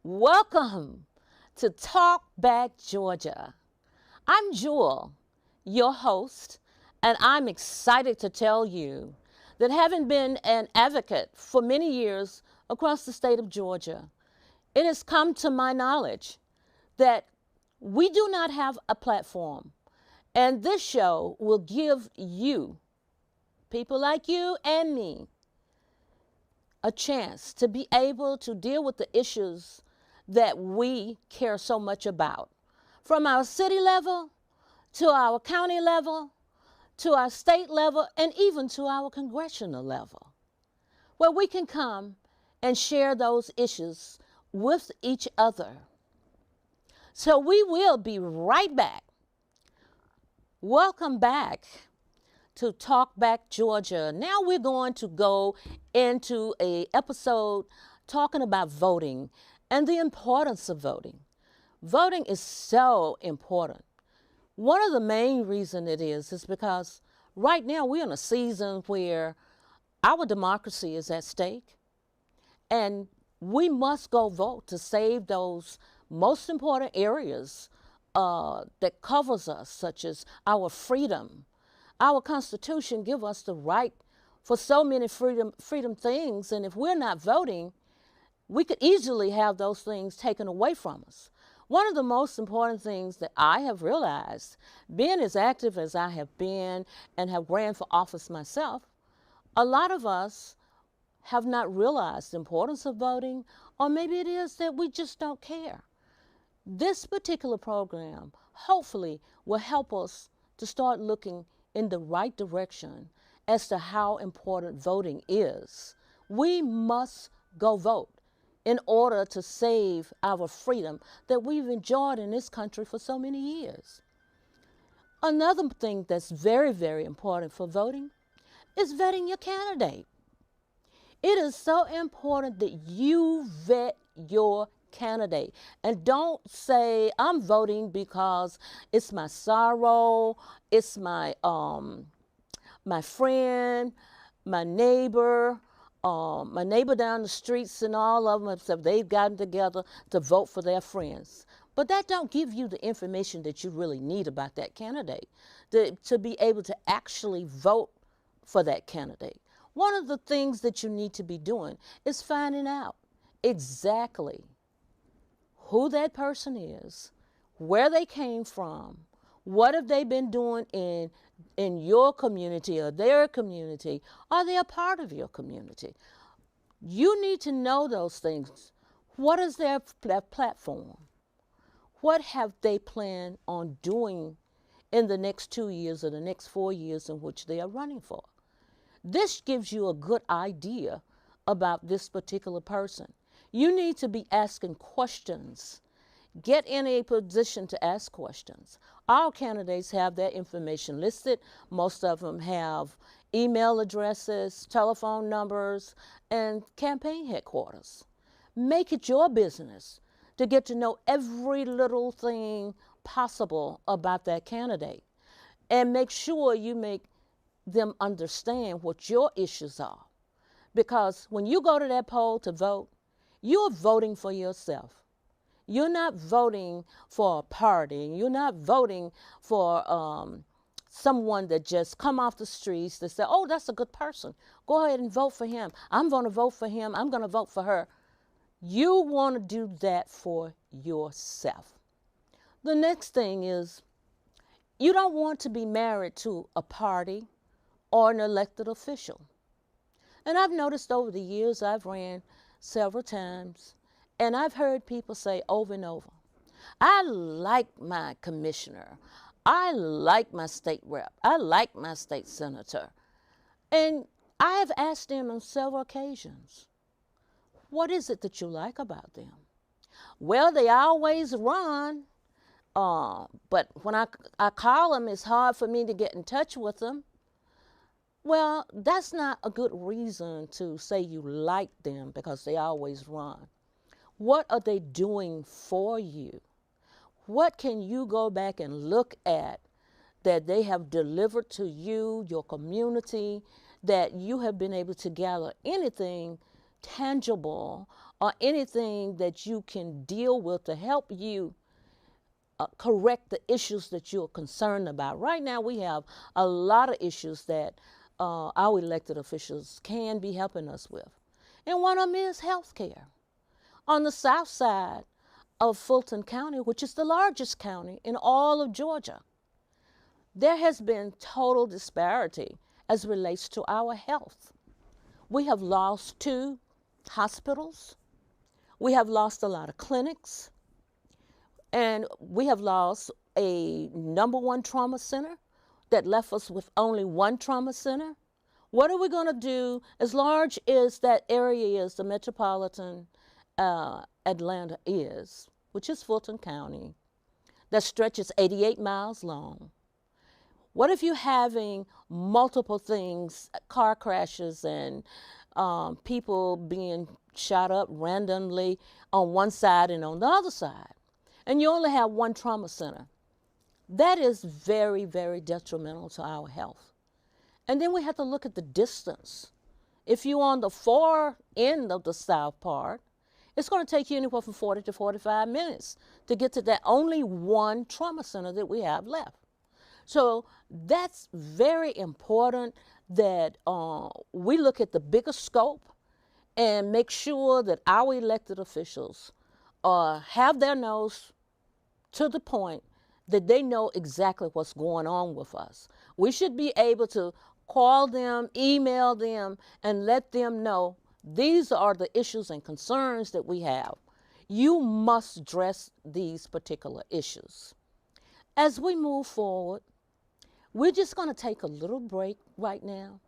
Welcome to Talk Back Georgia. I'm Jewel, your host, and I'm excited to tell you that having been an advocate for many years across the state of Georgia, it has come to my knowledge that we do not have a platform, and this show will give you, people like you and me, a chance to be able to deal with the issues that we care so much about. From our city level to our county level to our state level and even to our congressional level, where we can come and share those issues with each other. So we will be right back. Welcome back to Talk Back Georgia. Now we're going to go into an episode talking about voting and the importance of voting. Voting is so important. One of the main reasons it is because right now we're in a season where our democracy is at stake, and we must go vote to save those most important areas that covers us, such as our freedom. Our Constitution gives us the right for so many freedom things, and if we're not voting, we could easily have those things taken away from us. One of the most important things that I have realized, being as active as I have been and have ran for office myself, a lot of us have not realized the importance of voting, or maybe it is that we just don't care. This particular program hopefully will help us to start looking in the right direction as to how important voting is. We must go vote in order to save our freedom that we've enjoyed in this country for so many years. Another thing that's very, very important for voting is vetting your candidate. It is so important that you vet your candidate and don't say, I'm voting because it's my sorrow, it's my friend, my neighbor down the streets, and all of them, so they've gotten together to vote for their friends. But that don't give you the information that you really need about that candidate to be able to actually vote for that candidate. One of the things that you need to be doing is finding out exactly who that person is, where they came from, what have they been doing in your community or their community. Are they a part of your community? You need to know those things. What is their platform? What have they planned on doing in the next 2 years or the next 4 years in which they are running for? This gives you a good idea about this particular person. You need to be asking questions. Get in a position to ask questions. All candidates have their information listed. Most of them have email addresses, telephone numbers, and campaign headquarters. Make it your business to get to know every little thing possible about that candidate, and make sure you make them understand what your issues are. Because when you go to that poll to vote, you're voting for yourself. You're not voting for a party. You're not voting for someone that just come off the streets that say, oh, that's a good person. Go ahead and vote for him. I'm going to vote for him. I'm going to vote for her. You want to do that for yourself. The next thing is, you don't want to be married to a party or an elected official. And I've noticed over the years, I've ran several times, and I've heard people say over and over, I like my commissioner. I like my state rep. I like my state senator. And I have asked them on several occasions, what is it that you like about them? Well, they always run, but when I call them, it's hard for me to get in touch with them. Well, that's not a good reason to say you like them because they always run. What are they doing for you? What can you go back and look at that they have delivered to you, your community, that you have been able to gather anything tangible or anything that you can deal with to help you correct the issues that you're concerned about. Right now, we have a lot of issues that our elected officials can be helping us with. And one of them is health care. On the south side of Fulton County, which is the largest county in all of Georgia, there has been total disparity as relates to our health. We have lost 2 hospitals. We have lost a lot of clinics. And we have lost a #1 trauma center that left us with only 1 trauma center. What are we going to do as large as that area is, the metropolitan Atlanta is, which is Fulton County, that stretches 88 miles long? What if you're having multiple things, car crashes and people being shot up randomly on one side and on the other side, and you only have 1 trauma center? That is very, very detrimental to our health. And then we have to look at the distance. If you're on the far end of the south part, it's going to take you anywhere from 40 to 45 minutes to get to that only 1 trauma center that we have left. So that's very important that we look at the bigger scope and make sure that our elected officials have their nose to the point that they know exactly what's going on with us. We should be able to call them, email them, and let them know these are the issues and concerns that we have. You must address these particular issues. As we move forward, we're just going to take a little break right now,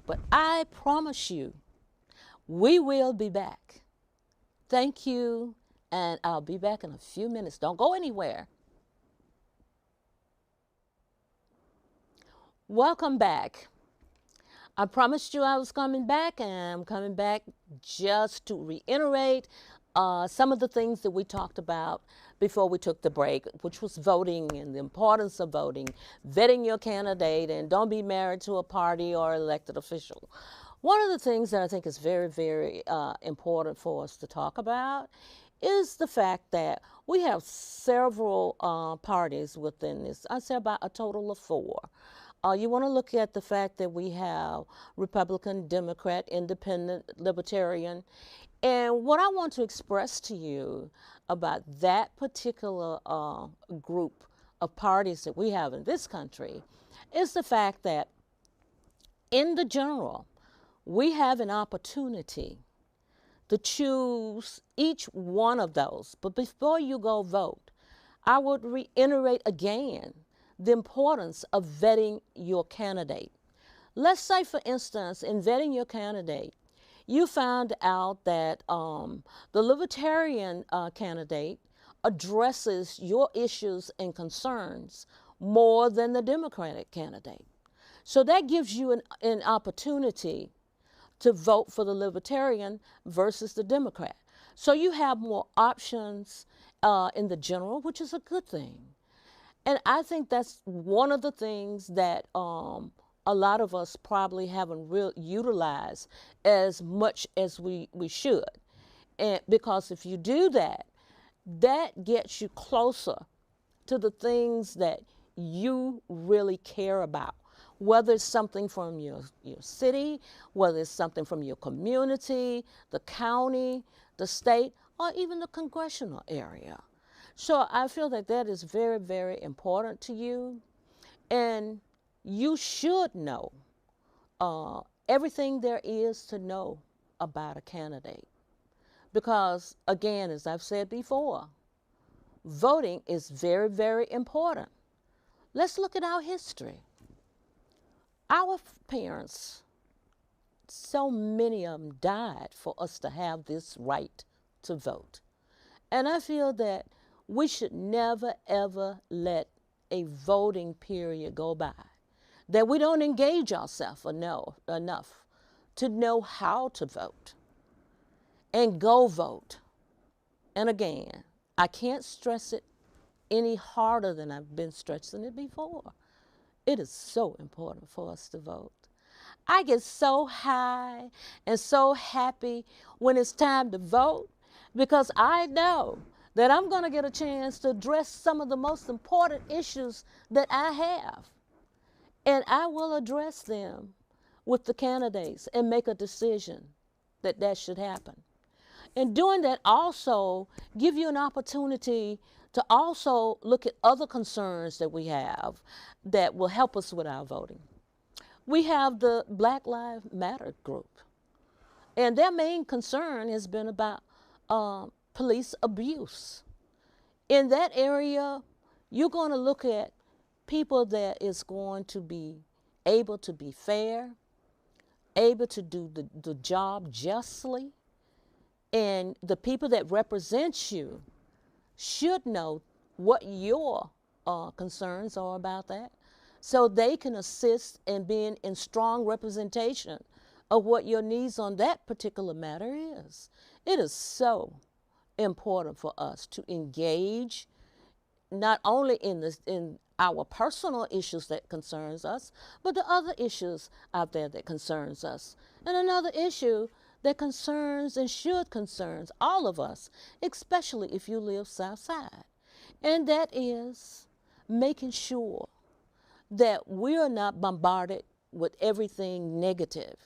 but I promise you, we will be back. Thank you, and I'll be back in a few minutes. Don't go anywhere. Welcome back. I promised you I was coming back, and I'm coming back just to reiterate some of the things that we talked about before we took the break, which was voting and the importance of voting, vetting your candidate, and don't be married to a party or elected official. One of the things that I think is very, very important for us to talk about is the fact that we have several parties within this. I'd say about a total of 4. You want to look at the fact that we have Republican, Democrat, Independent, Libertarian. And what I want to express to you about that particular group of parties that we have in this country is the fact that in the general, we have an opportunity to choose each one of those. But before you go vote, I would reiterate again the importance of vetting your candidate. Let's say, for instance, in vetting your candidate, you found out that the Libertarian candidate addresses your issues and concerns more than the Democratic candidate. So that gives you an opportunity to vote for the Libertarian versus the Democrat. So you have more options in the general, which is a good thing. And I think that's one of the things that a lot of us probably haven't utilized as much as we should. And because if you do that, that gets you closer to the things that you really care about. Whether it's something from your city, whether it's something from your community, the county, the state, or even the congressional area. So I feel that that is very, very important to you. And you should know everything there is to know about a candidate. Because, again, as I've said before, voting is very, very important. Let's look at our history. Our parents, so many of them died for us to have this right to vote. And I feel that we should never, ever let a voting period go by, that we don't engage ourselves enough to know how to vote and go vote. And again, I can't stress it any harder than I've been stressing it before. It is so important for us to vote. I get so high and so happy when it's time to vote because I know that I'm going to get a chance to address some of the most important issues that I have. And I will address them with the candidates and make a decision that that should happen. And doing that also give you an opportunity to also look at other concerns that we have that will help us with our voting. We have the Black Lives Matter group, and their main concern has been about police abuse. In that area, you're going to look at people that is going to be able to be fair, able to do the job justly, and the people that represent you should know what your concerns are about that, so they can assist in being in strong representation of what your needs on that particular matter is. It is so important for us to engage not only in our personal issues that concerns us, but the other issues out there that concerns us. And another issue that concerns and should concerns all of us, especially if you live South Side, and that is making sure that we are not bombarded with everything negative,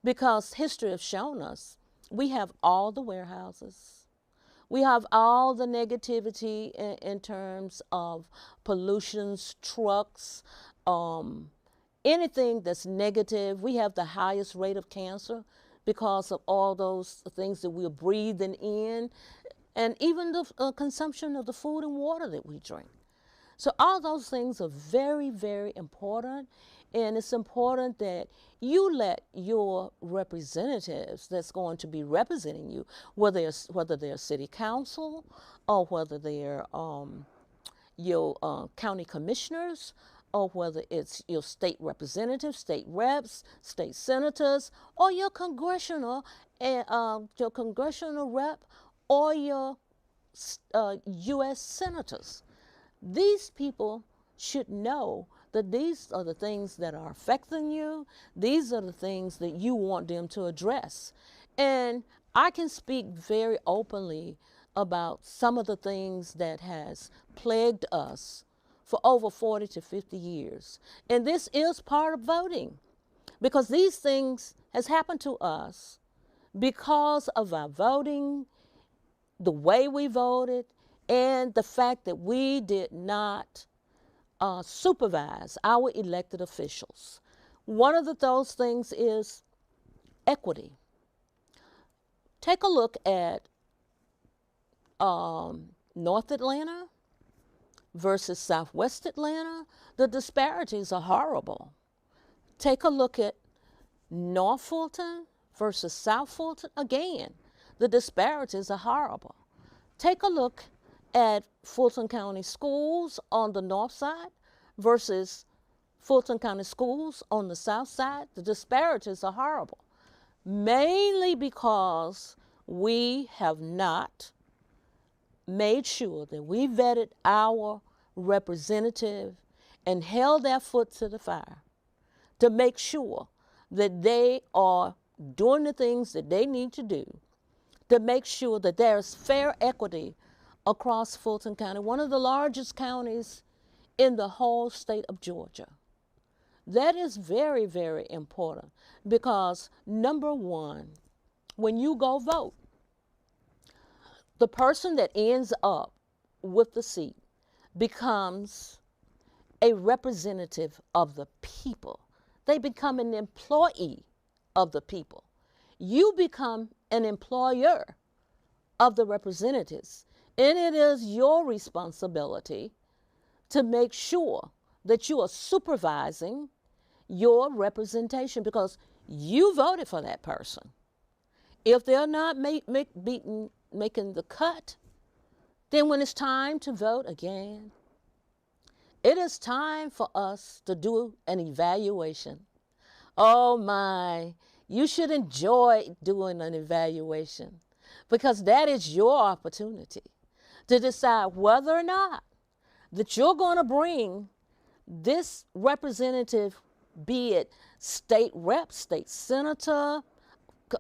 because history has shown us we have all the warehouses, we have all the negativity in terms of pollutions, trucks, anything that's negative. We have the highest rate of cancer because of all those things that we're breathing in, and even the consumption of the food and water that we drink. So all those things are very, very important, and it's important that you let your representatives that's going to be representing you, whether they're city council or whether they're your county commissioners, or whether it's your state representatives, state reps, state senators, or your congressional rep, or your U.S. senators. These people should know that these are the things that are affecting you. These are the things that you want them to address. And I can speak very openly about some of the things that has plagued us for over 40 to 50 years. And this is part of voting, because these things has happened to us because of our voting, the way we voted, and the fact that we did not supervise our elected officials. One of those things is equity. Take a look at North Atlanta versus Southwest Atlanta. The disparities are horrible. Take a look at North Fulton versus South Fulton. Again, the disparities are horrible. Take a look at Fulton County Schools on the north side versus Fulton County Schools on the south side. The disparities are horrible, mainly because we have not made sure that we vetted our representative and held their foot to the fire to make sure that they are doing the things that they need to do to make sure that there's fair equity across Fulton County, one of the largest counties in the whole state of Georgia. That is very, very important, because number one, when you go vote, the person that ends up with the seat becomes a representative of the people. They become an employee of the people. You become an employer of the representatives. And it is your responsibility to make sure that you are supervising your representation, because you voted for that person. If they're not making the cut, then when it's time to vote again, it is time for us to do an evaluation. Oh my, you should enjoy doing an evaluation, because that is your opportunity to decide whether or not that you're going to bring this representative, be it state rep, state senator,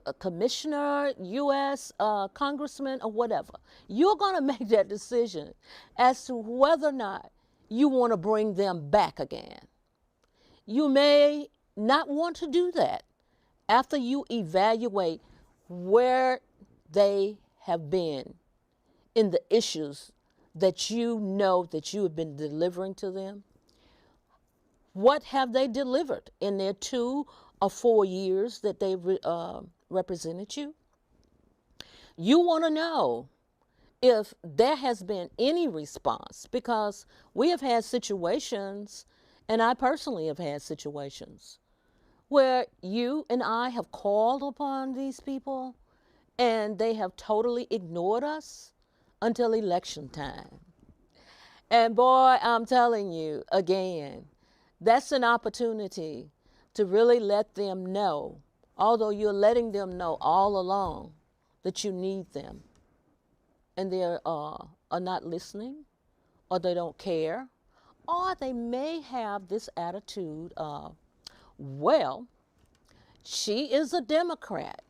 a commissioner, U.S. Congressman, or whatever. You're going to make that decision as to whether or not you want to bring them back again. You may not want to do that after you evaluate where they have been in the issues that you know that you have been delivering to them. What have they delivered in their 2 or 4 years that they represented you? You want to know if there has been any response, because we have had situations, and I personally have had situations, where you and I have called upon these people and they have totally ignored us until election time. And boy, I'm telling you again, that's an opportunity to really let them know, although you're letting them know all along that you need them, and they are not listening, or they don't care, or they may have this attitude of, well, she is a Democrat,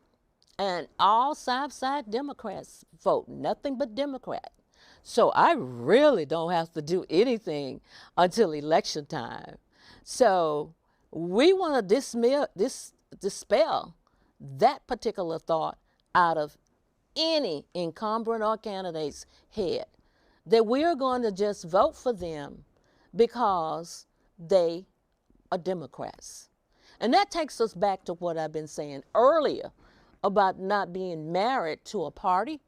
and all Southside Democrats vote nothing but Democrat. So I really don't have to do anything until election time. So we want to dispel that particular thought out of any incumbent or candidate's head, that we are going to just vote for them because they are Democrats. And that takes us back to what I've been saying earlier about not being married to a party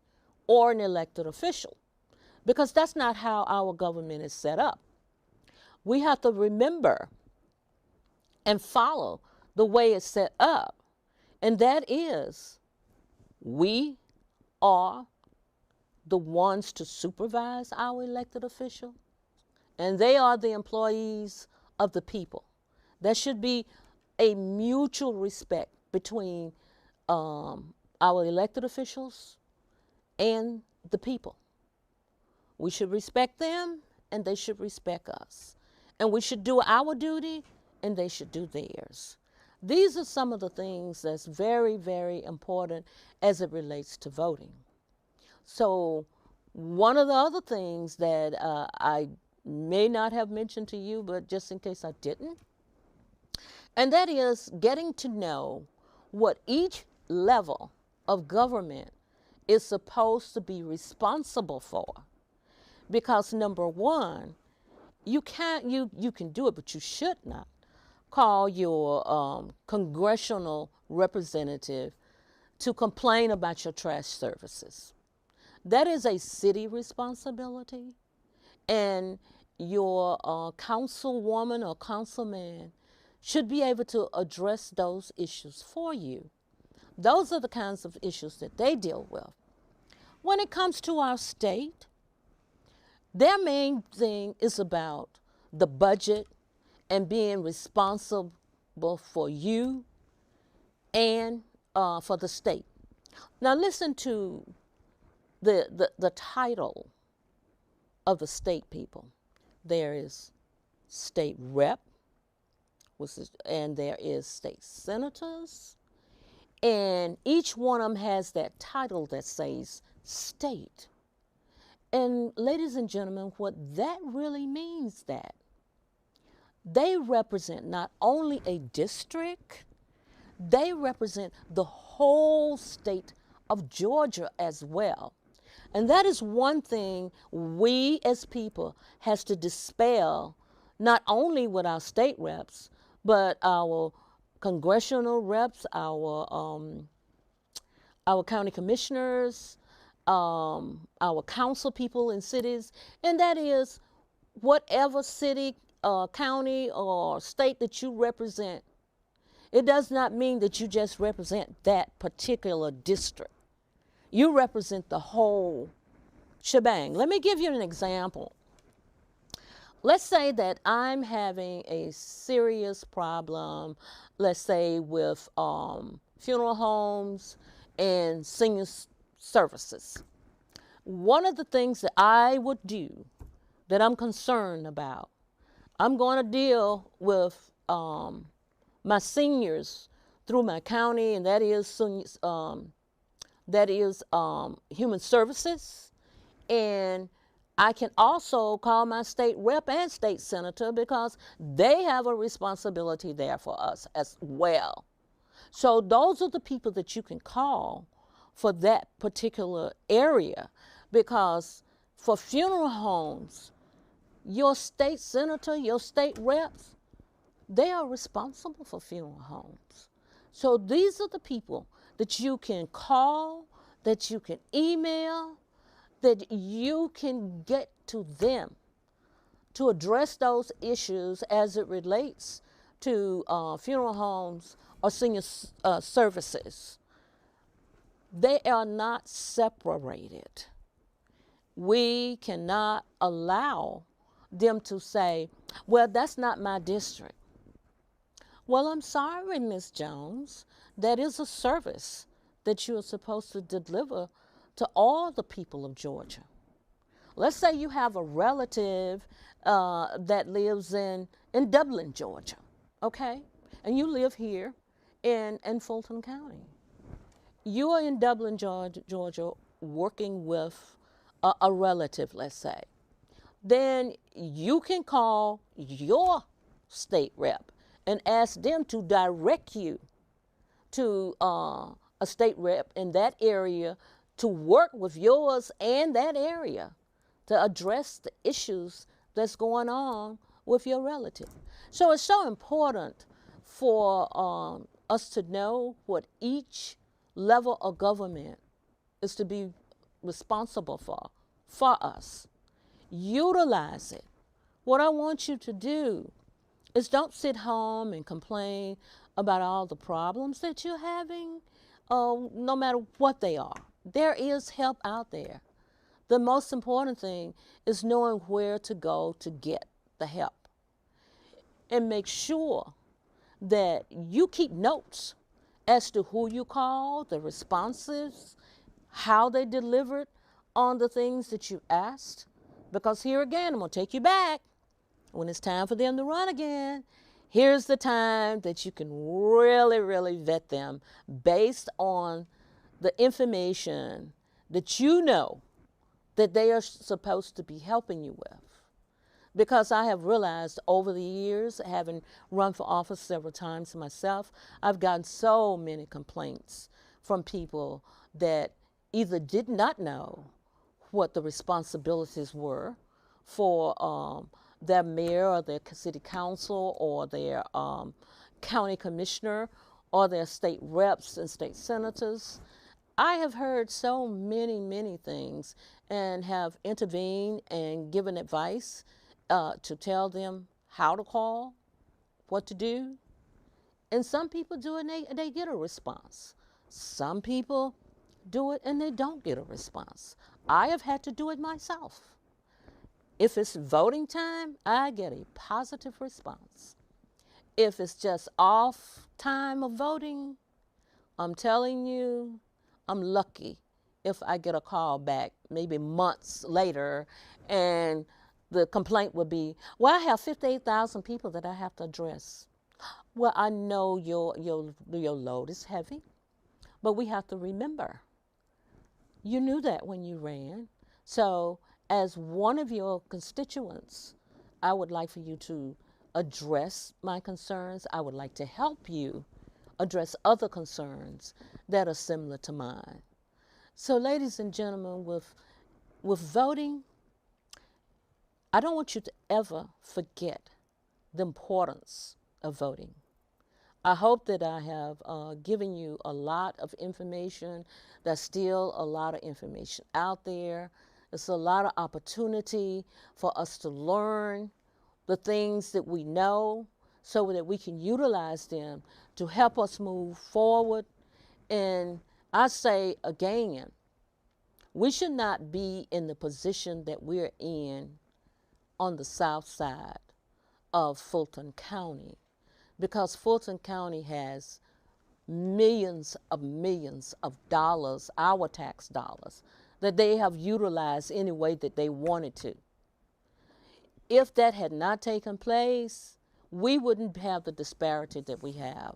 or an elected official, because that's not how our government is set up. We have to remember and follow the way it's set up, and that is, we are the ones to supervise our elected official, and they are the employees of the people. There should be a mutual respect between our elected officials and the people. We should respect them, and they should respect us. And we should do our duty, and they should do theirs. These are some of the things that's very, very important as it relates to voting. So one of the other things that I may not have mentioned to you, but just in case I didn't, and that is getting to know what each level of government is supposed to be responsible for. Because number one, you can do it, but you should not call your congressional representative to complain about your trash services. That is a city responsibility, and your councilwoman or councilman should be able to address those issues for you. Those are the kinds of issues that they deal with. When it comes to our state, their main thing is about the budget and being responsible for you and for the state. Now listen to the title of the state people. There is state rep, and there is state senators, and each one of them has that title that says state. And ladies and gentlemen, what that really means, that they represent not only a district, they represent the whole state of Georgia as well. And that is one thing we as people has to dispel, not only with our state reps, but our congressional reps, our county commissioners, our council people in cities, and that is whatever city, county, or state that you represent. It does not mean that you just represent that particular district. You represent the whole shebang. Let me give you an example. Let's say that I'm having a serious problem, let's say with funeral homes and senior services. One of the things that I would do, that I'm concerned about, I'm going to deal with my seniors through my county, and that is Human Services. And I can also call my state rep and state senator because they have a responsibility there for us as well. So those are the people that you can call for that particular area, because for funeral homes, your state senator, your state reps, they are responsible for funeral homes. So these are the people that you can call, that you can email, that you can get to them to address those issues as it relates to funeral homes or senior services. They are not separated. We cannot allow them to say, well, that's not my district. Well, I'm sorry, Ms. Jones. That is a service that you are supposed to deliver to all the people of Georgia. Let's say you have a relative that lives in Dublin, Georgia, okay? And you live here in Fulton County. You are in Dublin, Georgia, working with a relative, let's say. Then you can call your state rep and ask them to direct you to a state rep in that area to work with yours and that area to address the issues that's going on with your relative. So it's so important for us to know what each level of government is to be responsible for us. Utilize it. What I want you to do is don't sit home and complain about all the problems that you're having, no matter what they are. There is help out there. The most important thing is knowing where to go to get the help. And make sure that you keep notes as to who you call, the responses, how they delivered on the things that you asked. Because here again, I'm going to take you back. When it's time for them to run again, here's the time that you can really, really vet them based on the information that you know that they are supposed to be helping you with. Because I have realized over the years, having run for office several times myself, I've gotten so many complaints from people that either did not know what the responsibilities were for their mayor or their city council or their county commissioner or their state reps and state senators. I have heard so many, many things and have intervened and given advice to tell them how to call, what to do. And some people do it and they get a response. Some people do it and they don't get a response. I have had to do it myself. If it's voting time, I get a positive response. If it's just off time of voting, I'm telling you, I'm lucky if I get a call back maybe months later and the complaint would be, well, I have 58,000 people that I have to address. Well, I know your load is heavy, but we have to remember, you knew that when you ran. So as one of your constituents, I would like for you to address my concerns. I would like to help you address other concerns that are similar to mine. So ladies and gentlemen, with voting, I don't want you to ever forget the importance of voting. I hope that I have given you a lot of information. There's still a lot of information out there. There's a lot of opportunity for us to learn the things that we know so that we can utilize them to help us move forward. And I say again, we should not be in the position that we're in on the south side of Fulton County, because Fulton County has millions of dollars, our tax dollars, that they have utilized any way that they wanted to. If that had not taken place, we wouldn't have the disparity that we have.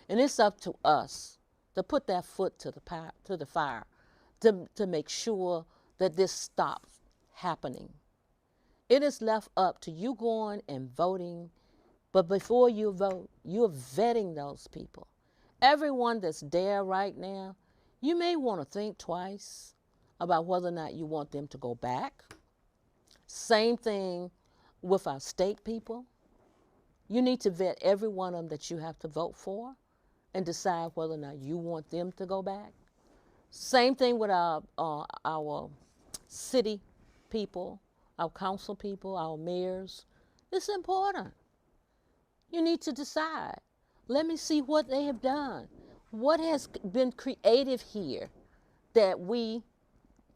And it's up to us to put that foot to the fire to make sure that this stops happening. It is left up to you going and voting, but before you vote, you're vetting those people. Everyone that's there right now, you may want to think twice about whether or not you want them to go back. Same thing with our state people. You need to vet every one of them that you have to vote for and decide whether or not you want them to go back. Same thing with our city people, our council people, our mayors. It's important. You need to decide. Let me see what they have done. What has been creative here that we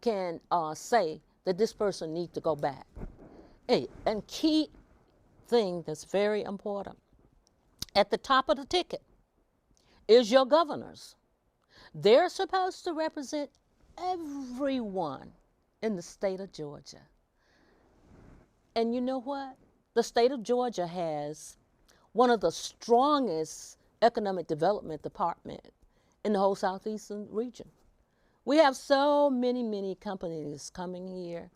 can say that this person needs to go back? Hey, and key thing that's very important. At the top of the ticket is your governors. They're supposed to represent everyone in the state of Georgia. And you know what? The state of Georgia has one of the strongest economic development department in the whole southeastern region. We have so many companies coming here,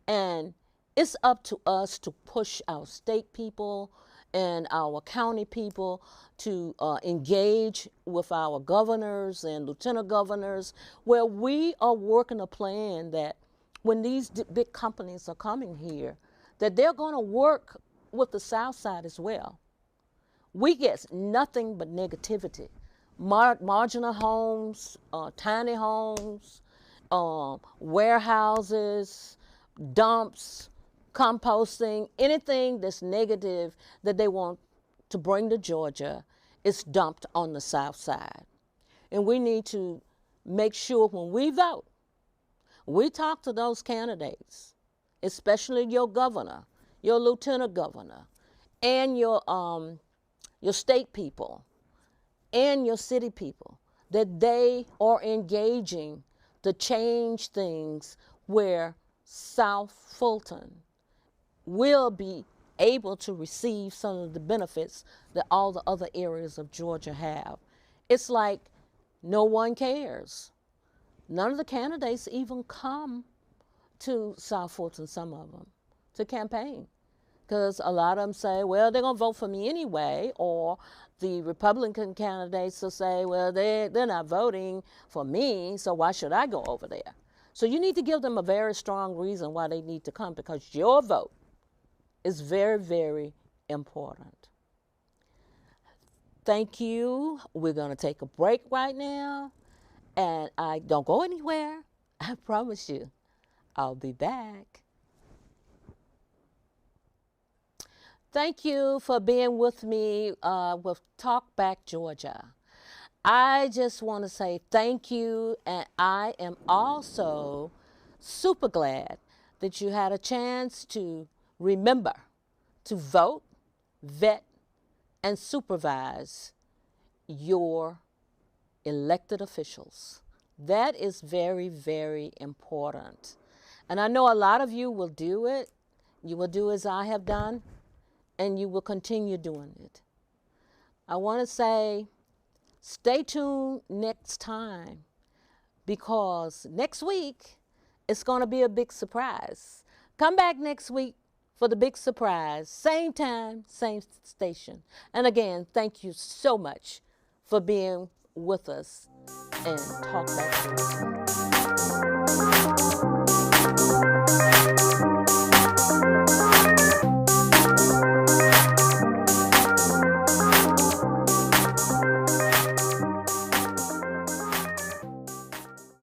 and it's up to us to push our state people and our county people to engage with our governors and lieutenant governors, where we are working a plan that when these big companies are coming here, that they're going to work with the South Side as well. We get nothing but negativity. Marginal homes, tiny homes, warehouses, dumps, composting, anything that's negative that they want to bring to Georgia is dumped on the South Side. And we need to make sure when we vote, we talk to those candidates, especially your governor, your lieutenant governor, and your state people, and your city people, that they are engaging to change things where South Fulton will be able to receive some of the benefits that all the other areas of Georgia have. It's like no one cares. None of the candidates even come to South Fulton, some of them, to campaign. Because a lot of them say, well, they're going to vote for me anyway, or the Republican candidates will say, well, they're not voting for me, so why should I go over there? So you need to give them a very strong reason why they need to come, because your vote is very important. Thank you. We're going to take a break right now, and I don't go anywhere. I promise you, I'll be back. Thank you for being with me with Talk Back Georgia. I just want to say thank you, and I am also super glad that you had a chance to remember to vote, vet, and supervise your elected officials. That is very important. And I know a lot of you will do it. You will do as I have done, and you will continue doing it. I want to say, stay tuned next time, because next week it's going to be a big surprise. Come back next week for the big surprise. Same time, same station. And again, thank you so much for being with us and Talk Back Georgia.